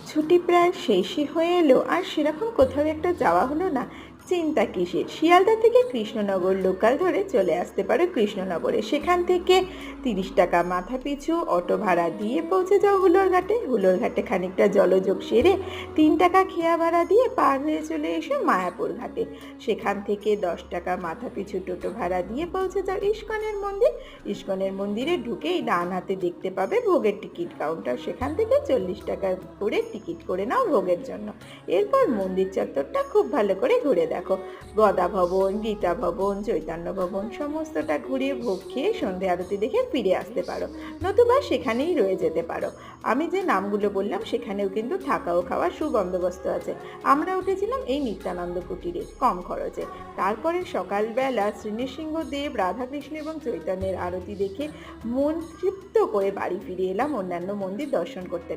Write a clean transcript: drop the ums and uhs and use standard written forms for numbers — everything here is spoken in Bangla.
ছুটি প্রায় শেষই হয়ে এলো, আর সেরকম কোথাও একটা যাওয়া হলো না। চিন্তা কিসের? শিয়ালদা থেকে কৃষ্ণনগর লোকাল ধরে চলে আসতে পারো কৃষ্ণনগরে। সেখান থেকে 30 টাকা মাথা পিছু অটো ভাড়া দিয়ে পৌঁছে যাও হুলোর ঘাটে। হুলোর ঘাটে খানিকটা জলযোগ সেরে 3 টাকা খেয়া ভাড়া দিয়ে পার হয়ে চলে এসো মায়াপুর ঘাটে। সেখান থেকে 10 টাকা মাথা পিছু টোটো ভাড়া দিয়ে পৌঁছে যাও ইস্কনের মন্দির। ইস্কনের মন্দিরে ঢুকেই ডান হাতে দেখতে পাবে ভোগের টিকিট কাউন্টার। সেখান থেকে 40 টাকা করে টিকিট করে নাও ভোগের জন্য। এরপর মন্দির চত্বরটা খুব ভালো করে ঘুরে দেখো। গদা ভবন, গীতা ভবন, চৈতন্য ভবন সমস্তটা ঘুরে ভোগ খেয়ে সন্ধে আরতি দেখে ফিরে আসতে পারো, নতুবা সেখানেই রয়ে যেতে পারো। আমি যে নামগুলো বললাম সেখানেও কিন্তু থাকা ও খাওয়ার সুবন্দোবস্ত আছে। আমরা উঠেছিলাম এই নিত্যানন্দ কুটিরে কম খরচে। তারপরে সকালবেলা শ্রীনৃসিংহদেব, রাধাকৃষ্ণ এবং চৈতন্যের আরতি দেখে মন তৃপ্ত করে বাড়ি ফিরে এলাম অন্যান্য মন্দির দর্শন করতে করতে।